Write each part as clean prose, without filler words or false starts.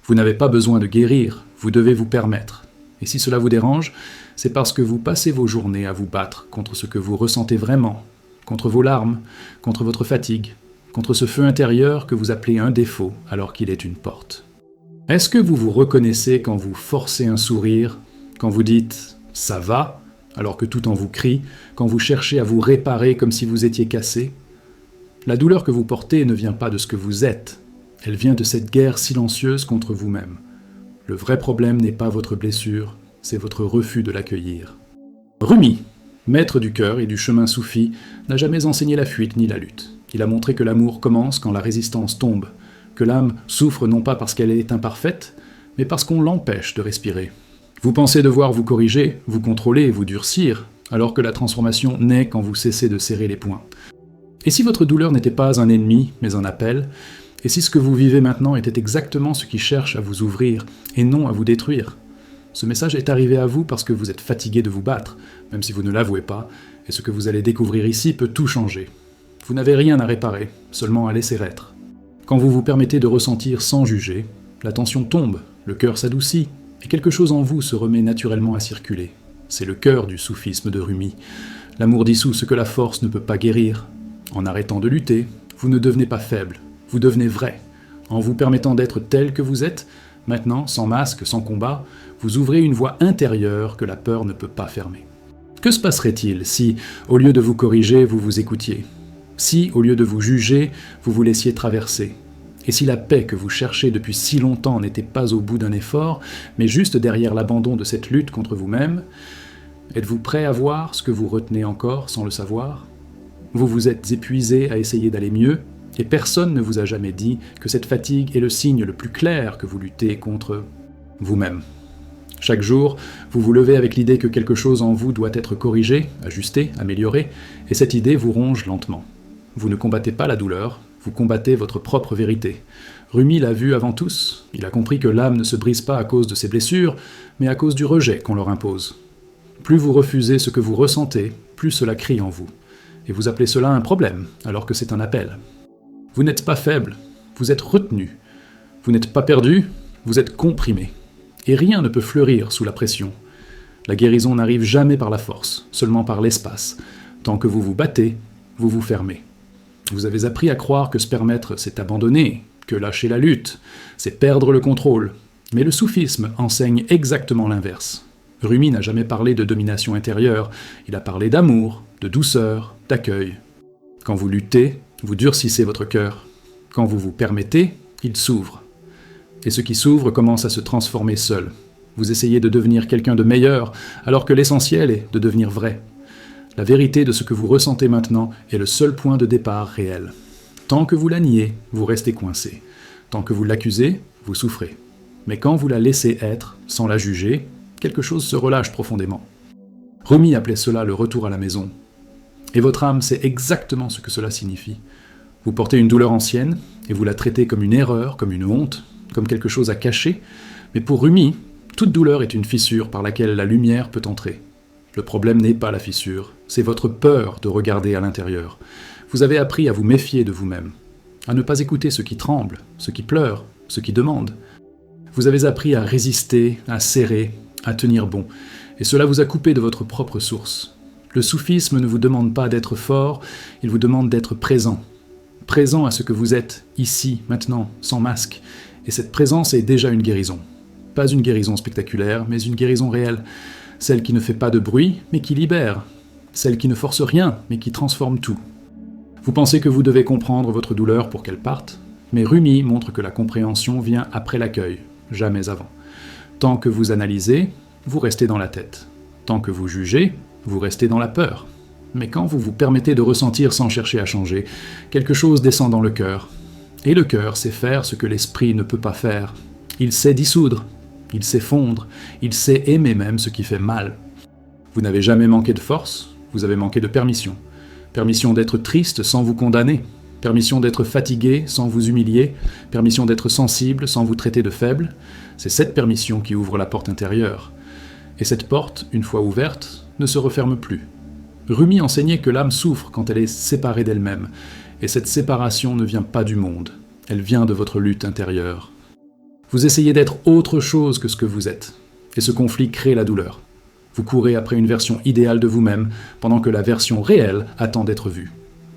Vous n'avez pas besoin de guérir, vous devez vous permettre. Et si cela vous dérange, c'est parce que vous passez vos journées à vous battre contre ce que vous ressentez vraiment, contre vos larmes, contre votre fatigue, contre ce feu intérieur que vous appelez un défaut alors qu'il est une porte. Est-ce que vous vous reconnaissez quand vous forcez un sourire, quand vous dites « ça va » alors que tout en vous crie, quand vous cherchez à vous réparer comme si vous étiez cassé? La douleur que vous portez ne vient pas de ce que vous êtes, elle vient de cette guerre silencieuse contre vous-même. Le vrai problème n'est pas votre blessure, c'est votre refus de l'accueillir. Rumi, maître du cœur et du chemin soufi, n'a jamais enseigné la fuite ni la lutte. Il a montré que l'amour commence quand la résistance tombe, que l'âme souffre non pas parce qu'elle est imparfaite, mais parce qu'on l'empêche de respirer. Vous pensez devoir vous corriger, vous contrôler, vous durcir, alors que la transformation naît quand vous cessez de serrer les poings. Et si votre douleur n'était pas un ennemi, mais un appel, et si ce que vous vivez maintenant était exactement ce qui cherche à vous ouvrir, et non à vous détruire? Ce message est arrivé à vous parce que vous êtes fatigué de vous battre, même si vous ne l'avouez pas, et ce que vous allez découvrir ici peut tout changer. Vous n'avez rien à réparer, seulement à laisser être. Quand vous vous permettez de ressentir sans juger, la tension tombe, le cœur s'adoucit, et quelque chose en vous se remet naturellement à circuler. C'est le cœur du soufisme de Rumi. L'amour dissout ce que la force ne peut pas guérir. En arrêtant de lutter, vous ne devenez pas faible, vous devenez vrai. En vous permettant d'être tel que vous êtes, maintenant, sans masque, sans combat, vous ouvrez une voie intérieure que la peur ne peut pas fermer. Que se passerait-il si, au lieu de vous corriger, vous vous écoutiez? Si, au lieu de vous juger, vous vous laissiez traverser? Et si la paix que vous cherchez depuis si longtemps n'était pas au bout d'un effort, mais juste derrière l'abandon de cette lutte contre vous-même, êtes-vous prêt à voir ce que vous retenez encore sans le savoir? Vous vous êtes épuisé à essayer d'aller mieux, et personne ne vous a jamais dit que cette fatigue est le signe le plus clair que vous luttez contre vous-même. Chaque jour, vous vous levez avec l'idée que quelque chose en vous doit être corrigé, ajusté, amélioré, et cette idée vous ronge lentement. Vous ne combattez pas la douleur, vous combattez votre propre vérité. Rumi l'a vu avant tous, il a compris que l'âme ne se brise pas à cause de ses blessures, mais à cause du rejet qu'on leur impose. Plus vous refusez ce que vous ressentez, plus cela crie en vous. Et vous appelez cela un problème, alors que c'est un appel. Vous n'êtes pas faible, vous êtes retenu. Vous n'êtes pas perdu, vous êtes comprimé. Et rien ne peut fleurir sous la pression. La guérison n'arrive jamais par la force, seulement par l'espace. Tant que vous vous battez, vous vous fermez. Vous avez appris à croire que se permettre, c'est abandonner, que lâcher la lutte, c'est perdre le contrôle. Mais le soufisme enseigne exactement l'inverse. Rumi n'a jamais parlé de domination intérieure, il a parlé d'amour, de douceur, d'accueil. Quand vous luttez, vous durcissez votre cœur. Quand vous vous permettez, il s'ouvre. Et ce qui s'ouvre commence à se transformer seul. Vous essayez de devenir quelqu'un de meilleur, alors que l'essentiel est de devenir vrai. La vérité de ce que vous ressentez maintenant est le seul point de départ réel. Tant que vous la niez, vous restez coincé. Tant que vous l'accusez, vous souffrez. Mais quand vous la laissez être, sans la juger, quelque chose se relâche profondément. Rumi appelait cela le retour à la maison. Et votre âme sait exactement ce que cela signifie. Vous portez une douleur ancienne, et vous la traitez comme une erreur, comme une honte, comme quelque chose à cacher, mais pour Rumi, toute douleur est une fissure par laquelle la lumière peut entrer. Le problème n'est pas la fissure, c'est votre peur de regarder à l'intérieur. Vous avez appris à vous méfier de vous-même, à ne pas écouter ceux qui tremblent, ceux qui pleurent, ceux qui demandent. Vous avez appris à résister, à serrer, à tenir bon, et cela vous a coupé de votre propre source. Le soufisme ne vous demande pas d'être fort, il vous demande d'être présent. Présent à ce que vous êtes, ici, maintenant, sans masque. Et cette présence est déjà une guérison. Pas une guérison spectaculaire, mais une guérison réelle. Celle qui ne fait pas de bruit, mais qui libère. Celle qui ne force rien, mais qui transforme tout. Vous pensez que vous devez comprendre votre douleur pour qu'elle parte, mais Rumi montre que la compréhension vient après l'accueil, jamais avant. Tant que vous analysez, vous restez dans la tête. Tant que vous jugez, vous restez dans la peur. Mais quand vous vous permettez de ressentir sans chercher à changer, quelque chose descend dans le cœur. Et le cœur sait faire ce que l'esprit ne peut pas faire. Il sait dissoudre, il sait fondre, il sait aimer même ce qui fait mal. Vous n'avez jamais manqué de force, vous avez manqué de permission. Permission d'être triste sans vous condamner. Permission d'être fatigué sans vous humilier. Permission d'être sensible sans vous traiter de faible. C'est cette permission qui ouvre la porte intérieure. Et cette porte, une fois ouverte, ne se referme plus. Rumi enseignait que l'âme souffre quand elle est séparée d'elle-même, et cette séparation ne vient pas du monde, elle vient de votre lutte intérieure. Vous essayez d'être autre chose que ce que vous êtes, et ce conflit crée la douleur. Vous courez après une version idéale de vous-même, pendant que la version réelle attend d'être vue.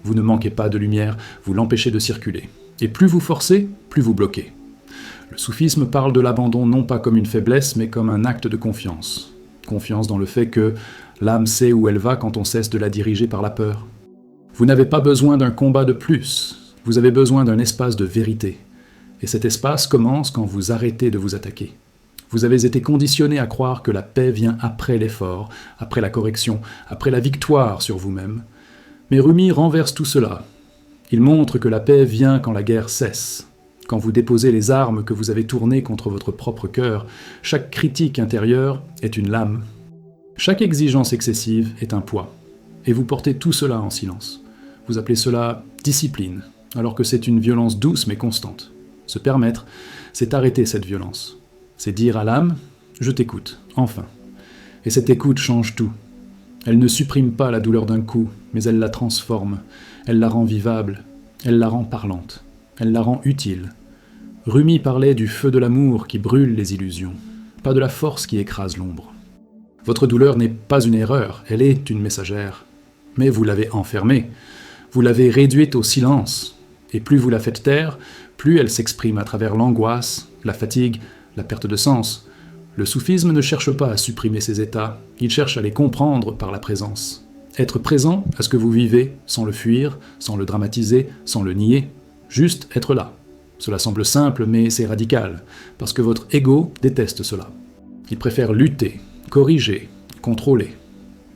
Vous ne manquez pas de lumière, vous l'empêchez de circuler. Et plus vous forcez, plus vous bloquez. Le soufisme parle de l'abandon non pas comme une faiblesse, mais comme un acte de confiance. Confiance dans le fait que l'âme sait où elle va quand on cesse de la diriger par la peur. Vous n'avez pas besoin d'un combat de plus, vous avez besoin d'un espace de vérité. Et cet espace commence quand vous arrêtez de vous attaquer. Vous avez été conditionné à croire que la paix vient après l'effort, après la correction, après la victoire sur vous-même. Mais Rumi renverse tout cela. Il montre que la paix vient quand la guerre cesse. Quand vous déposez les armes que vous avez tournées contre votre propre cœur, chaque critique intérieure est une lame. Chaque exigence excessive est un poids. Et vous portez tout cela en silence. Vous appelez cela discipline, alors que c'est une violence douce mais constante. Se permettre, c'est arrêter cette violence. C'est dire à l'âme « je t'écoute, enfin ». Et cette écoute change tout. Elle ne supprime pas la douleur d'un coup, mais elle la transforme, elle la rend vivable, elle la rend parlante, elle la rend utile. Rumi parlait du feu de l'amour qui brûle les illusions, pas de la force qui écrase l'ombre. Votre douleur n'est pas une erreur, elle est une messagère. Mais vous l'avez enfermée, vous l'avez réduite au silence, et plus vous la faites taire, plus elle s'exprime à travers l'angoisse, la fatigue, la perte de sens. Le soufisme ne cherche pas à supprimer ces états, il cherche à les comprendre par la présence. Être présent à ce que vous vivez, sans le fuir, sans le dramatiser, sans le nier, juste être là. Cela semble simple, mais c'est radical, parce que votre ego déteste cela. Il préfère lutter, corriger, contrôler.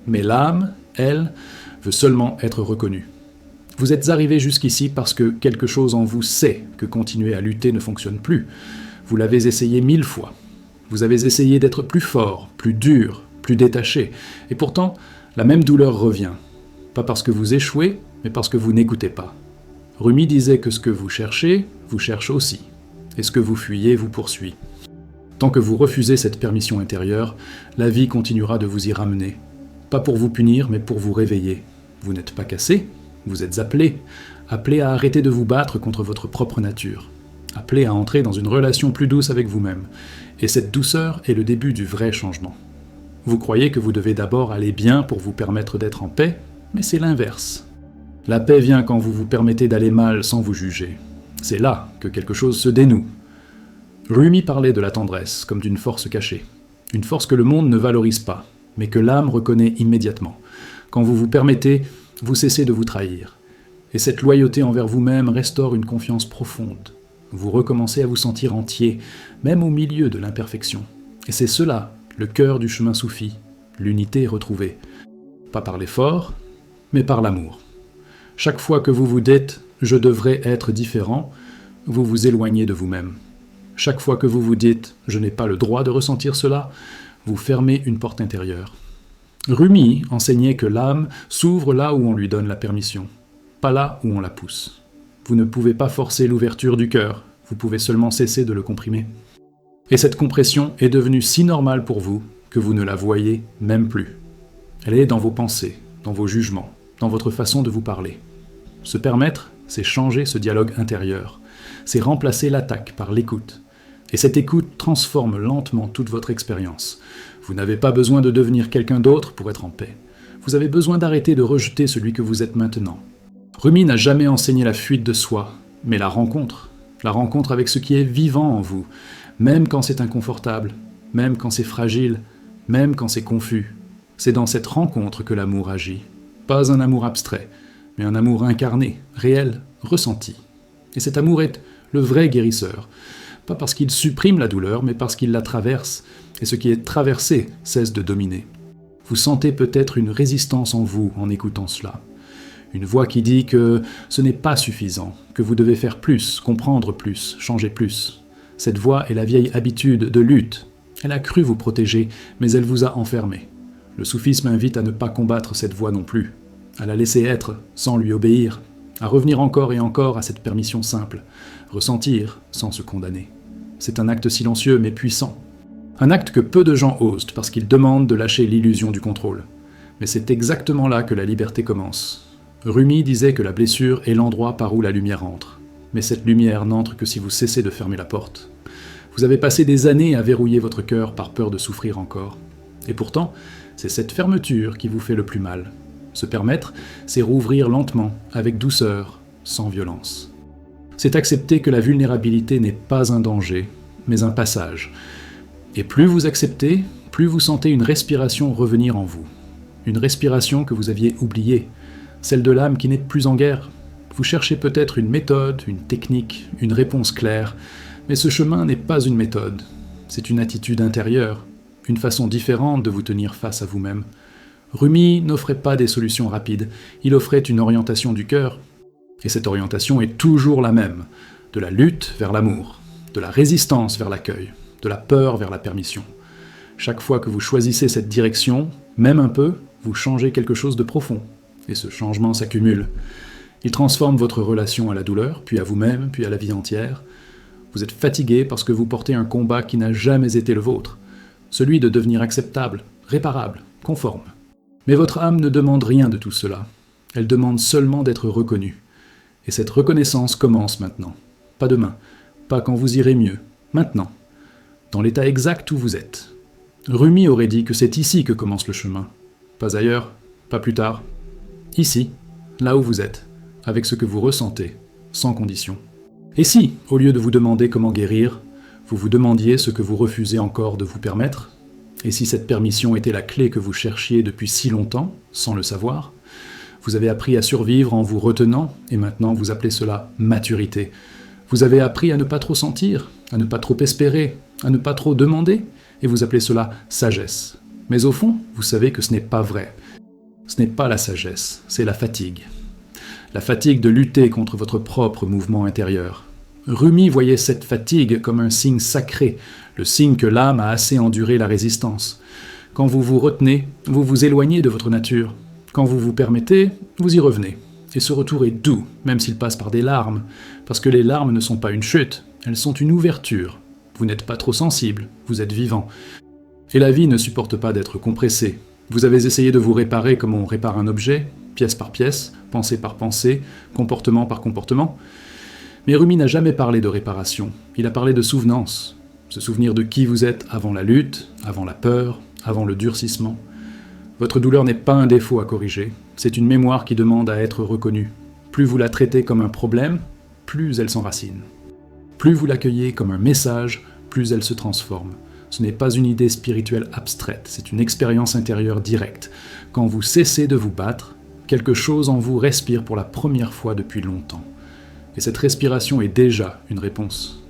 Mais l'âme, elle, veut seulement être reconnue. Vous êtes arrivé jusqu'ici parce que quelque chose en vous sait que continuer à lutter ne fonctionne plus. Vous l'avez essayé 1000 fois. Vous avez essayé d'être plus fort, plus dur, plus détaché. Et pourtant, la même douleur revient. Pas parce que vous échouez, mais parce que vous n'écoutez pas. Rumi disait que ce que vous cherchez, vous cherche aussi. Et ce que vous fuyez vous poursuit. Tant que vous refusez cette permission intérieure, la vie continuera de vous y ramener. Pas pour vous punir, mais pour vous réveiller. Vous n'êtes pas cassé, vous êtes appelé à arrêter de vous battre contre votre propre nature. Appelé à entrer dans une relation plus douce avec vous-même. Et cette douceur est le début du vrai changement. Vous croyez que vous devez d'abord aller bien pour vous permettre d'être en paix, mais c'est l'inverse. La paix vient quand vous vous permettez d'aller mal sans vous juger. C'est là que quelque chose se dénoue. Rumi parlait de la tendresse comme d'une force cachée. Une force que le monde ne valorise pas, mais que l'âme reconnaît immédiatement. Quand vous vous permettez, vous cessez de vous trahir. Et cette loyauté envers vous-même restaure une confiance profonde. Vous recommencez à vous sentir entier, même au milieu de l'imperfection. Et c'est cela, le cœur du chemin soufi, l'unité retrouvée. Pas par l'effort, mais par l'amour. Chaque fois que vous vous dites « je devrais être différent », vous vous éloignez de vous-même. Chaque fois que vous vous dites « je n'ai pas le droit de ressentir cela », vous fermez une porte intérieure. Rumi enseignait que l'âme s'ouvre là où on lui donne la permission, pas là où on la pousse. Vous ne pouvez pas forcer l'ouverture du cœur, vous pouvez seulement cesser de le comprimer. Et cette compression est devenue si normale pour vous que vous ne la voyez même plus. Elle est dans vos pensées, dans vos jugements, dans votre façon de vous parler. Se permettre, c'est changer ce dialogue intérieur. C'est remplacer l'attaque par l'écoute. Et cette écoute transforme lentement toute votre expérience. Vous n'avez pas besoin de devenir quelqu'un d'autre pour être en paix. Vous avez besoin d'arrêter de rejeter celui que vous êtes maintenant. Rumi n'a jamais enseigné la fuite de soi, mais la rencontre avec ce qui est vivant en vous, même quand c'est inconfortable, même quand c'est fragile, même quand c'est confus. C'est dans cette rencontre que l'amour agit. Pas un amour abstrait, mais un amour incarné, réel, ressenti. Et cet amour est le vrai guérisseur, pas parce qu'il supprime la douleur, mais parce qu'il la traverse, et ce qui est traversé cesse de dominer. Vous sentez peut-être une résistance en vous en écoutant cela. Une voix qui dit que ce n'est pas suffisant, que vous devez faire plus, comprendre plus, changer plus. Cette voix est la vieille habitude de lutte. Elle a cru vous protéger, mais elle vous a enfermé. Le soufisme invite à ne pas combattre cette voix non plus, à la laisser être sans lui obéir, à revenir encore et encore à cette permission simple, ressentir sans se condamner. C'est un acte silencieux mais puissant. Un acte que peu de gens osent parce qu'ils demandent de lâcher l'illusion du contrôle. Mais c'est exactement là que la liberté commence. Rumi disait que la blessure est l'endroit par où la lumière entre. Mais cette lumière n'entre que si vous cessez de fermer la porte. Vous avez passé des années à verrouiller votre cœur par peur de souffrir encore. Et pourtant, c'est cette fermeture qui vous fait le plus mal. Se permettre, c'est rouvrir lentement, avec douceur, sans violence. C'est accepter que la vulnérabilité n'est pas un danger, mais un passage. Et plus vous acceptez, plus vous sentez une respiration revenir en vous. Une respiration que vous aviez oubliée, celle de l'âme qui n'est plus en guerre. Vous cherchez peut-être une méthode, une technique, une réponse claire, mais ce chemin n'est pas une méthode, c'est une attitude intérieure, une façon différente de vous tenir face à vous-même. Rumi n'offrait pas des solutions rapides, il offrait une orientation du cœur. Et cette orientation est toujours la même, de la lutte vers l'amour, de la résistance vers l'accueil, de la peur vers la permission. Chaque fois que vous choisissez cette direction, même un peu, vous changez quelque chose de profond. Et ce changement s'accumule. Il transforme votre relation à la douleur, puis à vous-même, puis à la vie entière. Vous êtes fatigué parce que vous portez un combat qui n'a jamais été le vôtre, celui de devenir acceptable, réparable, conforme. Mais votre âme ne demande rien de tout cela. Elle demande seulement d'être reconnue. Et cette reconnaissance commence maintenant. Pas demain, pas quand vous irez mieux, maintenant. Dans l'état exact où vous êtes. Rumi aurait dit que c'est ici que commence le chemin. Pas ailleurs, pas plus tard. Ici, là où vous êtes, avec ce que vous ressentez, sans condition. Et si, au lieu de vous demander comment guérir, vous vous demandiez ce que vous refusez encore de vous permettre? Et si cette permission était la clé que vous cherchiez depuis si longtemps, sans le savoir? Vous avez appris à survivre en vous retenant, et maintenant vous appelez cela maturité. Vous avez appris à ne pas trop sentir, à ne pas trop espérer, à ne pas trop demander, et vous appelez cela sagesse. Mais au fond, vous savez que ce n'est pas vrai. Ce n'est pas la sagesse, c'est la fatigue. La fatigue de lutter contre votre propre mouvement intérieur. Rumi voyait cette fatigue comme un signe sacré, le signe que l'âme a assez enduré la résistance. Quand vous vous retenez, vous vous éloignez de votre nature. Quand vous vous permettez, vous y revenez. Et ce retour est doux, même s'il passe par des larmes, parce que les larmes ne sont pas une chute, elles sont une ouverture. Vous n'êtes pas trop sensible, vous êtes vivant. Et la vie ne supporte pas d'être compressée. Vous avez essayé de vous réparer comme on répare un objet, pièce par pièce, pensée par pensée, comportement par comportement. Mais Rumi n'a jamais parlé de réparation, il a parlé de souvenance. Se souvenir de qui vous êtes avant la lutte, avant la peur, avant le durcissement. Votre douleur n'est pas un défaut à corriger, c'est une mémoire qui demande à être reconnue. Plus vous la traitez comme un problème, plus elle s'enracine. Plus vous l'accueillez comme un message, plus elle se transforme. Ce n'est pas une idée spirituelle abstraite, c'est une expérience intérieure directe. Quand vous cessez de vous battre, quelque chose en vous respire pour la première fois depuis longtemps. Et cette respiration est déjà une réponse.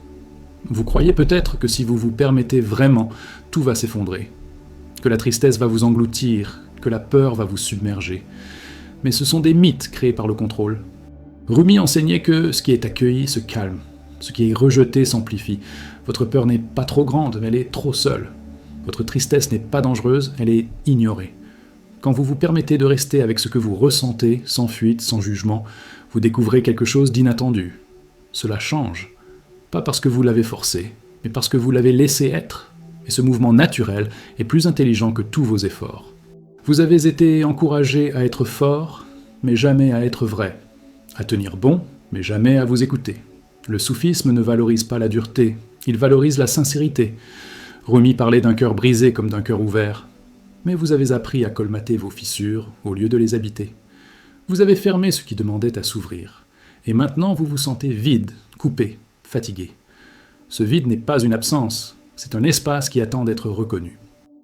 Vous croyez peut-être que si vous vous permettez vraiment, tout va s'effondrer, que la tristesse va vous engloutir, que la peur va vous submerger. Mais ce sont des mythes créés par le contrôle. Rumi enseignait que ce qui est accueilli se calme, ce qui est rejeté s'amplifie. Votre peur n'est pas trop grande, mais elle est trop seule. Votre tristesse n'est pas dangereuse, elle est ignorée. Quand vous vous permettez de rester avec ce que vous ressentez, sans fuite, sans jugement, vous découvrez quelque chose d'inattendu. Cela change. Pas parce que vous l'avez forcé, mais parce que vous l'avez laissé être. Et ce mouvement naturel est plus intelligent que tous vos efforts. Vous avez été encouragé à être fort, mais jamais à être vrai. À tenir bon, mais jamais à vous écouter. Le soufisme ne valorise pas la dureté, il valorise la sincérité. Rumi parlait d'un cœur brisé comme d'un cœur ouvert. Mais vous avez appris à colmater vos fissures au lieu de les habiter. Vous avez fermé ce qui demandait à s'ouvrir. Et maintenant vous vous sentez vide, coupé, fatigué. Ce vide n'est pas une absence, c'est un espace qui attend d'être reconnu.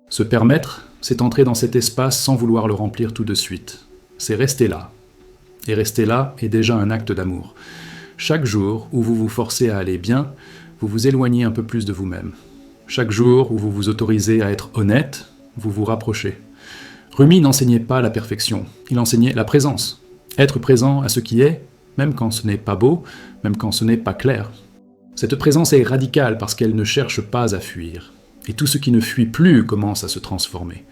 Se permettre, c'est entrer dans cet espace sans vouloir le remplir tout de suite. C'est rester là. Et rester là est déjà un acte d'amour. Chaque jour où vous vous forcez à aller bien, vous vous éloignez un peu plus de vous-même. Chaque jour où vous vous autorisez à être honnête, vous vous rapprochez. Rumi n'enseignait pas la perfection, il enseignait la présence. Être présent à ce qui est, même quand ce n'est pas beau, même quand ce n'est pas clair. Cette présence est radicale parce qu'elle ne cherche pas à fuir. Et tout ce qui ne fuit plus commence à se transformer.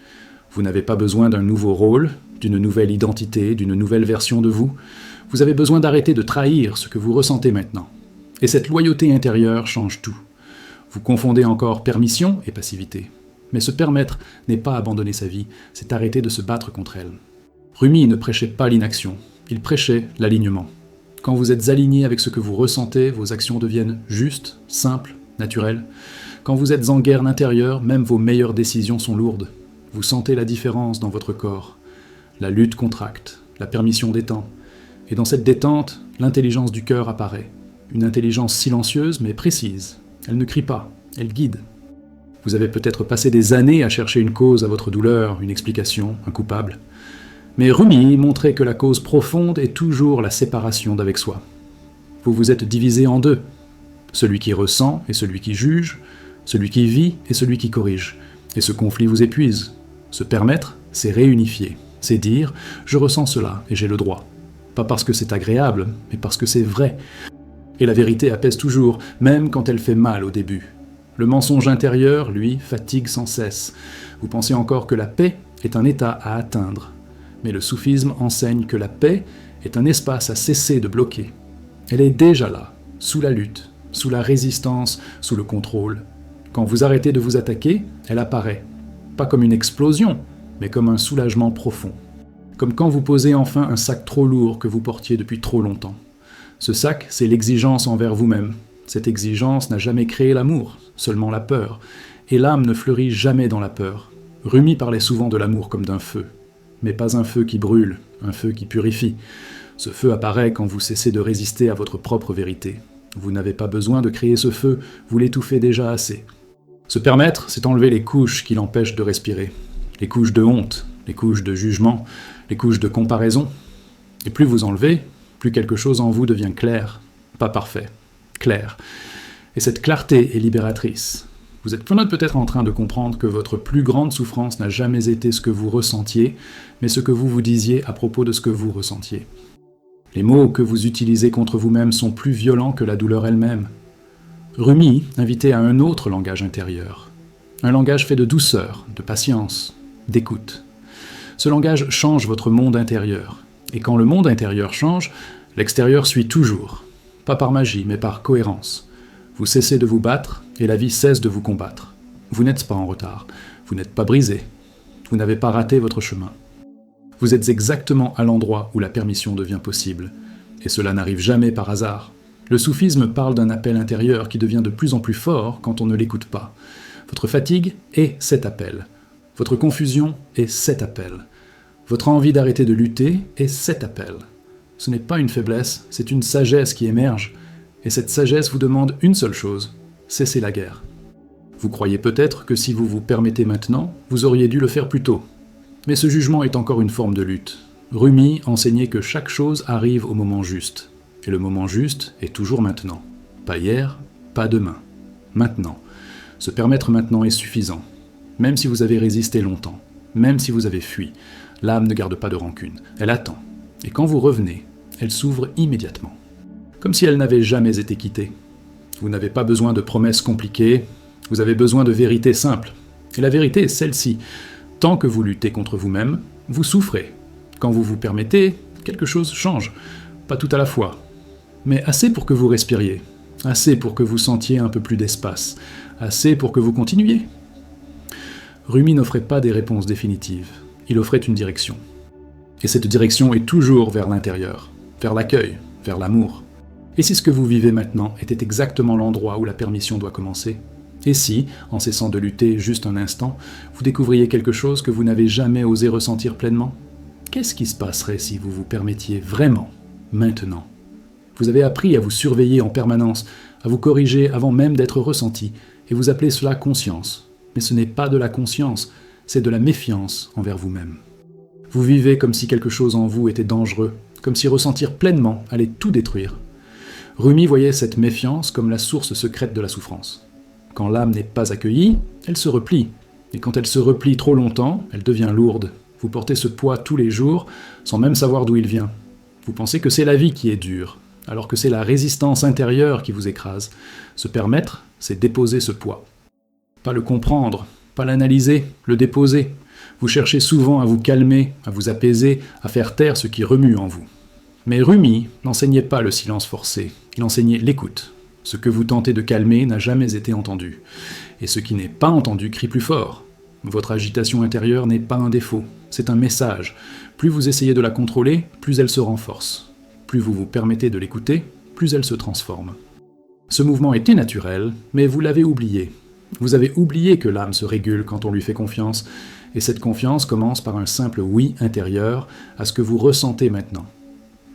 Vous n'avez pas besoin d'un nouveau rôle, d'une nouvelle identité, d'une nouvelle version de vous. Vous avez besoin d'arrêter de trahir ce que vous ressentez maintenant. Et cette loyauté intérieure change tout. Vous confondez encore permission et passivité. Mais se permettre n'est pas abandonner sa vie, c'est arrêter de se battre contre elle. Rumi ne prêchait pas l'inaction, il prêchait l'alignement. Quand vous êtes aligné avec ce que vous ressentez, vos actions deviennent justes, simples, naturel. Quand vous êtes en guerre intérieure, même vos meilleures décisions sont lourdes. Vous sentez la différence dans votre corps. La lutte contracte, la permission détend. Et dans cette détente, l'intelligence du cœur apparaît. Une intelligence silencieuse mais précise. Elle ne crie pas, elle guide. Vous avez peut-être passé des années à chercher une cause à votre douleur, une explication, un coupable. Mais Rumi montrait que la cause profonde est toujours la séparation d'avec soi. Vous vous êtes divisé en deux. Celui qui ressent et celui qui juge, celui qui vit et celui qui corrige. Et ce conflit vous épuise. Se permettre, c'est réunifier. C'est dire « je ressens cela et j'ai le droit ». Pas parce que c'est agréable, mais parce que c'est vrai. Et la vérité apaise toujours, même quand elle fait mal au début. Le mensonge intérieur, lui, fatigue sans cesse. Vous pensez encore que la paix est un état à atteindre. Mais le soufisme enseigne que la paix est un espace à cesser de bloquer. Elle est déjà là, sous la lutte, sous la résistance, sous le contrôle. Quand vous arrêtez de vous attaquer, elle apparaît. Pas comme une explosion, mais comme un soulagement profond. Comme quand vous posez enfin un sac trop lourd que vous portiez depuis trop longtemps. Ce sac, c'est l'exigence envers vous-même. Cette exigence n'a jamais créé l'amour, seulement la peur. Et l'âme ne fleurit jamais dans la peur. Rumi parlait souvent de l'amour comme d'un feu. Mais pas un feu qui brûle, un feu qui purifie. Ce feu apparaît quand vous cessez de résister à votre propre vérité. Vous n'avez pas besoin de créer ce feu, vous l'étouffez déjà assez. Se permettre, c'est enlever les couches qui l'empêchent de respirer. Les couches de honte, les couches de jugement, les couches de comparaison. Et plus vous enlevez, plus quelque chose en vous devient clair, pas parfait, clair. Et cette clarté est libératrice. Vous êtes peut-être en train de comprendre que votre plus grande souffrance n'a jamais été ce que vous ressentiez, mais ce que vous vous disiez à propos de ce que vous ressentiez. Les mots que vous utilisez contre vous-même sont plus violents que la douleur elle-même. Rumi invitait à un autre langage intérieur. Un langage fait de douceur, de patience, d'écoute. Ce langage change votre monde intérieur. Et quand le monde intérieur change, l'extérieur suit toujours. Pas par magie, mais par cohérence. Vous cessez de vous battre, et la vie cesse de vous combattre. Vous n'êtes pas en retard. Vous n'êtes pas brisé. Vous n'avez pas raté votre chemin. Vous êtes exactement à l'endroit où la permission devient possible. Et cela n'arrive jamais par hasard. Le soufisme parle d'un appel intérieur qui devient de plus en plus fort quand on ne l'écoute pas. Votre fatigue est cet appel. Votre confusion est cet appel. Votre envie d'arrêter de lutter est cet appel. Ce n'est pas une faiblesse, c'est une sagesse qui émerge. Et cette sagesse vous demande une seule chose, cessez la guerre. Vous croyez peut-être que si vous vous permettez maintenant, vous auriez dû le faire plus tôt. Mais ce jugement est encore une forme de lutte. Rumi enseignait que chaque chose arrive au moment juste. Et le moment juste est toujours maintenant. Pas hier, pas demain. Maintenant. Se permettre maintenant est suffisant. Même si vous avez résisté longtemps, même si vous avez fui, l'âme ne garde pas de rancune. Elle attend. Et quand vous revenez, elle s'ouvre immédiatement. Comme si elle n'avait jamais été quittée. Vous n'avez pas besoin de promesses compliquées, vous avez besoin de vérités simples. Et la vérité est celle-ci. Tant que vous luttez contre vous-même, vous souffrez. Quand vous vous permettez, quelque chose change. Pas tout à la fois. Mais assez pour que vous respiriez. Assez pour que vous sentiez un peu plus d'espace. Assez pour que vous continuiez. Rumi n'offrait pas des réponses définitives. Il offrait une direction. Et cette direction est toujours vers l'intérieur, vers l'accueil, vers l'amour. Et si ce que vous vivez maintenant était exactement l'endroit où la permission doit commencer? Et si, en cessant de lutter juste un instant, vous découvriez quelque chose que vous n'avez jamais osé ressentir pleinement? Qu'est-ce qui se passerait si vous vous permettiez vraiment, maintenant? Vous avez appris à vous surveiller en permanence, à vous corriger avant même d'être ressenti, et vous appelez cela conscience. Mais ce n'est pas de la conscience, c'est de la méfiance envers vous-même. Vous vivez comme si quelque chose en vous était dangereux, comme si ressentir pleinement allait tout détruire. Rumi voyait cette méfiance comme la source secrète de la souffrance. Quand l'âme n'est pas accueillie, elle se replie. Et quand elle se replie trop longtemps, elle devient lourde. Vous portez ce poids tous les jours, sans même savoir d'où il vient. Vous pensez que c'est la vie qui est dure, alors que c'est la résistance intérieure qui vous écrase. Se permettre, c'est déposer ce poids. Pas le comprendre, pas l'analyser, le déposer. Vous cherchez souvent à vous calmer, à vous apaiser, à faire taire ce qui remue en vous. Mais Rumi n'enseignait pas le silence forcé, il enseignait l'écoute. Ce que vous tentez de calmer n'a jamais été entendu. Et ce qui n'est pas entendu crie plus fort. Votre agitation intérieure n'est pas un défaut, c'est un message. Plus vous essayez de la contrôler, plus elle se renforce. Plus vous vous permettez de l'écouter, plus elle se transforme. Ce mouvement était naturel, mais vous l'avez oublié. Vous avez oublié que l'âme se régule quand on lui fait confiance, et cette confiance commence par un simple oui intérieur à ce que vous ressentez maintenant.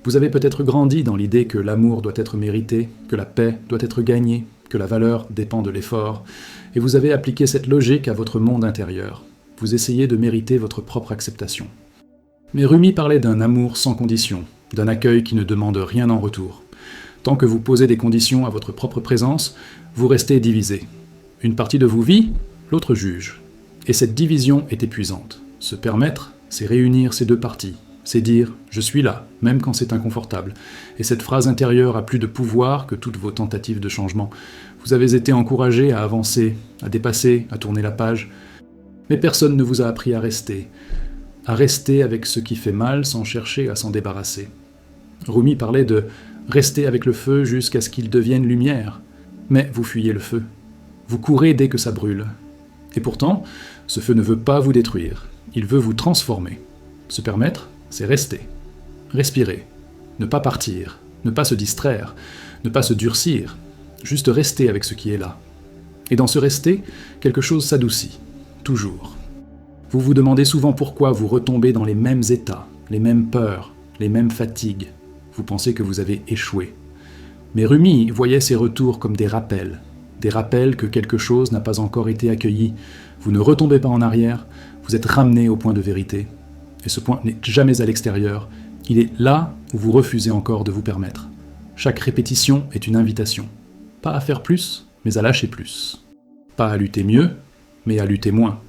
Vous avez peut-être grandi dans l'idée que l'amour doit être mérité, que la paix doit être gagnée, que la valeur dépend de l'effort, et vous avez appliqué cette logique à votre monde intérieur. Vous essayez de mériter votre propre acceptation. Mais Rumi parlait d'un amour sans condition, d'un accueil qui ne demande rien en retour. Tant que vous posez des conditions à votre propre présence, vous restez divisé. Une partie de vous vit, l'autre juge. Et cette division est épuisante. Se permettre, c'est réunir ces deux parties. C'est dire « je suis là », même quand c'est inconfortable. Et cette phrase intérieure a plus de pouvoir que toutes vos tentatives de changement. Vous avez été encouragé à avancer, à dépasser, à tourner la page. Mais personne ne vous a appris à rester avec ce qui fait mal sans chercher à s'en débarrasser. Rumi parlait de « rester avec le feu jusqu'à ce qu'il devienne lumière ». Mais vous fuyez le feu. Vous courez dès que ça brûle. Et pourtant, ce feu ne veut pas vous détruire. Il veut vous transformer. Se permettre, c'est rester. Respirer. Ne pas partir. Ne pas se distraire. Ne pas se durcir. Juste rester avec ce qui est là. Et dans ce rester, quelque chose s'adoucit. Toujours. Vous vous demandez souvent pourquoi vous retombez dans les mêmes états, les mêmes peurs, les mêmes fatigues. Vous pensez que vous avez échoué. Mais Rumi voyait ces retours comme des rappels que quelque chose n'a pas encore été accueilli. Vous ne retombez pas en arrière, vous êtes ramené au point de vérité. Et ce point n'est jamais à l'extérieur, il est là où vous refusez encore de vous permettre. Chaque répétition est une invitation. Pas à faire plus, mais à lâcher plus. Pas à lutter mieux, mais à lutter moins.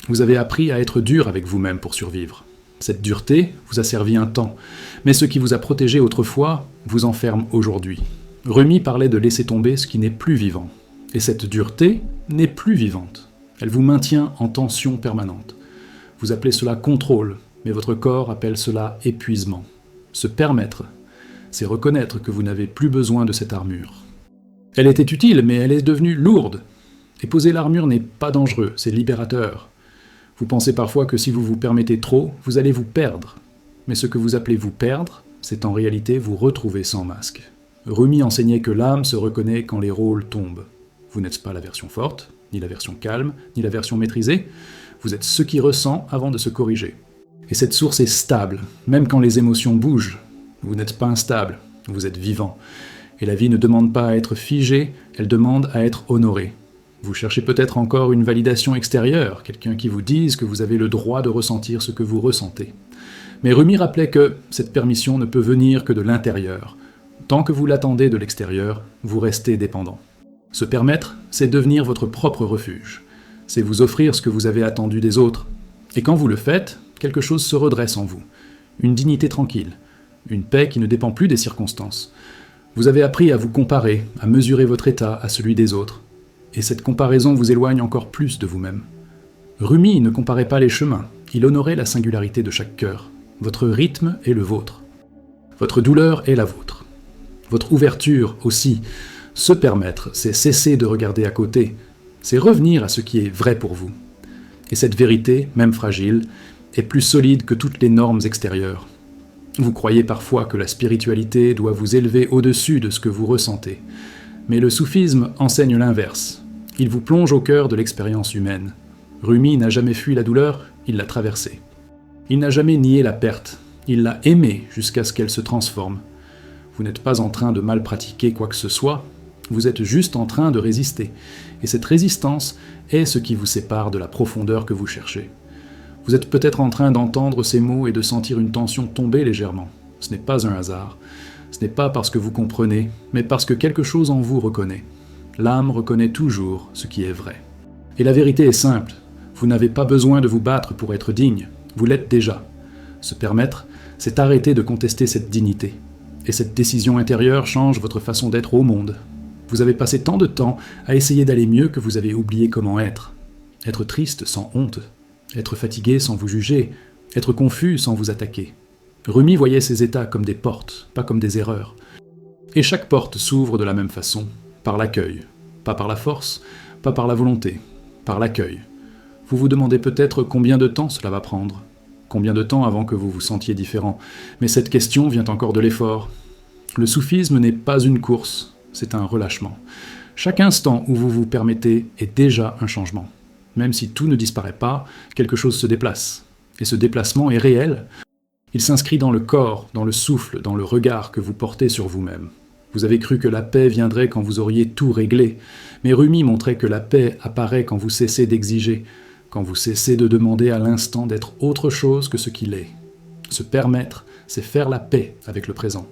Vous avez appris à être dur avec vous-même pour survivre. Cette dureté vous a servi un temps, mais ce qui vous a protégé autrefois vous enferme aujourd'hui. Rumi parlait de laisser tomber ce qui n'est plus vivant. Et cette dureté n'est plus vivante. Elle vous maintient en tension permanente. Vous appelez cela contrôle, mais votre corps appelle cela épuisement. Se permettre, c'est reconnaître que vous n'avez plus besoin de cette armure. Elle était utile, mais elle est devenue lourde. Et poser l'armure n'est pas dangereux, c'est libérateur. Vous pensez parfois que si vous vous permettez trop, vous allez vous perdre. Mais ce que vous appelez vous perdre, c'est en réalité vous retrouver sans masque. Rumi enseignait que l'âme se reconnaît quand les rôles tombent. Vous n'êtes pas la version forte, ni la version calme, ni la version maîtrisée. Vous êtes ce qui ressent avant de se corriger. Et cette source est stable, même quand les émotions bougent. Vous n'êtes pas instable, vous êtes vivant. Et la vie ne demande pas à être figée, elle demande à être honorée. Vous cherchez peut-être encore une validation extérieure, quelqu'un qui vous dise que vous avez le droit de ressentir ce que vous ressentez. Mais Rumi rappelait que cette permission ne peut venir que de l'intérieur. Tant que vous l'attendez de l'extérieur, vous restez dépendant. Se permettre, c'est devenir votre propre refuge. C'est vous offrir ce que vous avez attendu des autres. Et quand vous le faites, quelque chose se redresse en vous. Une dignité tranquille. Une paix qui ne dépend plus des circonstances. Vous avez appris à vous comparer, à mesurer votre état à celui des autres. Et cette comparaison vous éloigne encore plus de vous-même. Rumi ne comparait pas les chemins, il honorait la singularité de chaque cœur. Votre rythme est le vôtre. Votre douleur est la vôtre. Votre ouverture aussi. Se permettre, c'est cesser de regarder à côté. C'est revenir à ce qui est vrai pour vous. Et cette vérité, même fragile, est plus solide que toutes les normes extérieures. Vous croyez parfois que la spiritualité doit vous élever au-dessus de ce que vous ressentez. Mais le soufisme enseigne l'inverse. Il vous plonge au cœur de l'expérience humaine. Rumi n'a jamais fui la douleur, il l'a traversée. Il n'a jamais nié la perte, il l'a aimée jusqu'à ce qu'elle se transforme. Vous n'êtes pas en train de mal pratiquer quoi que ce soit, vous êtes juste en train de résister. Et cette résistance est ce qui vous sépare de la profondeur que vous cherchez. Vous êtes peut-être en train d'entendre ces mots et de sentir une tension tomber légèrement. Ce n'est pas un hasard. Ce n'est pas parce que vous comprenez, mais parce que quelque chose en vous reconnaît. L'âme reconnaît toujours ce qui est vrai. Et la vérité est simple. Vous n'avez pas besoin de vous battre pour être digne. Vous l'êtes déjà. Se permettre, c'est arrêter de contester cette dignité. Et cette décision intérieure change votre façon d'être au monde. Vous avez passé tant de temps à essayer d'aller mieux que vous avez oublié comment être. Être triste sans honte. Être fatigué sans vous juger. Être confus sans vous attaquer. Rumi voyait ces états comme des portes, pas comme des erreurs. Et chaque porte s'ouvre de la même façon, par l'accueil. Pas par la force, pas par la volonté, par l'accueil. Vous vous demandez peut-être combien de temps cela va prendre. Combien de temps avant que vous vous sentiez différent. Mais cette question vient encore de l'effort. Le soufisme n'est pas une course, c'est un relâchement. Chaque instant où vous vous permettez est déjà un changement. Même si tout ne disparaît pas, quelque chose se déplace. Et ce déplacement est réel. Il s'inscrit dans le corps, dans le souffle, dans le regard que vous portez sur vous-même. Vous avez cru que la paix viendrait quand vous auriez tout réglé, mais Rumi montrait que la paix apparaît quand vous cessez d'exiger, quand vous cessez de demander à l'instant d'être autre chose que ce qu'il est. Se permettre, c'est faire la paix avec le présent.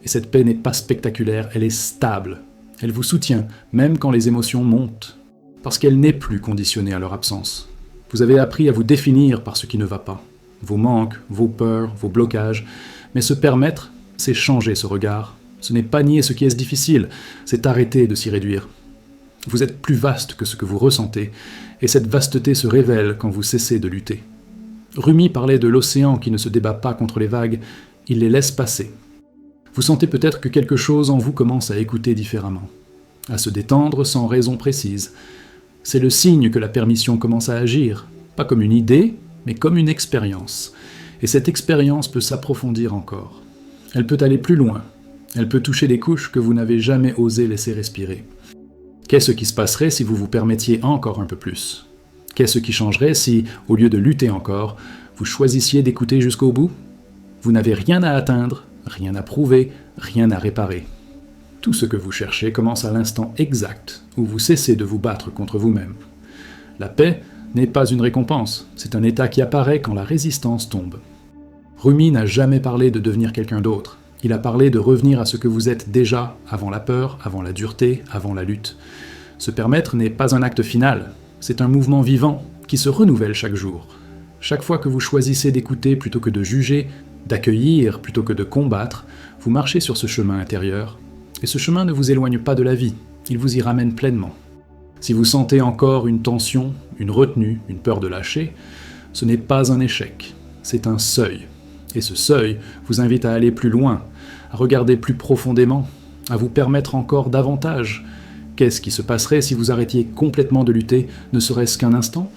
Et cette paix n'est pas spectaculaire, elle est stable. Elle vous soutient, même quand les émotions montent, parce qu'elle n'est plus conditionnée à leur absence. Vous avez appris à vous définir par ce qui ne va pas, vos manques, vos peurs, vos blocages, mais se permettre, c'est changer ce regard. Ce n'est pas nier ce qui est difficile, c'est arrêter de s'y réduire. Vous êtes plus vaste que ce que vous ressentez, et cette vasteté se révèle quand vous cessez de lutter. Rumi parlait de l'océan qui ne se débat pas contre les vagues, il les laisse passer. Vous sentez peut-être que quelque chose en vous commence à écouter différemment, à se détendre sans raison précise. C'est le signe que la permission commence à agir, pas comme une idée, mais comme une expérience. Et cette expérience peut s'approfondir encore. Elle peut aller plus loin. Elle peut toucher des couches que vous n'avez jamais osé laisser respirer. Qu'est-ce qui se passerait si vous vous permettiez encore un peu plus? Qu'est-ce qui changerait si, au lieu de lutter encore, vous choisissiez d'écouter jusqu'au bout? Vous n'avez rien à atteindre, rien à prouver, rien à réparer. Tout ce que vous cherchez commence à l'instant exact où vous cessez de vous battre contre vous-même. La paix n'est pas une récompense, c'est un état qui apparaît quand la résistance tombe. Rumi n'a jamais parlé de devenir quelqu'un d'autre. Il a parlé de revenir à ce que vous êtes déjà, avant la peur, avant la dureté, avant la lutte. Se permettre n'est pas un acte final, c'est un mouvement vivant qui se renouvelle chaque jour. Chaque fois que vous choisissez d'écouter plutôt que de juger, d'accueillir plutôt que de combattre, vous marchez sur ce chemin intérieur. Et ce chemin ne vous éloigne pas de la vie, il vous y ramène pleinement. Si vous sentez encore une tension, une retenue, une peur de lâcher, ce n'est pas un échec, c'est un seuil. Et ce seuil vous invite à aller plus loin, à regarder plus profondément, à vous permettre encore davantage. Qu'est-ce qui se passerait si vous arrêtiez complètement de lutter, ne serait-ce qu'un instant ?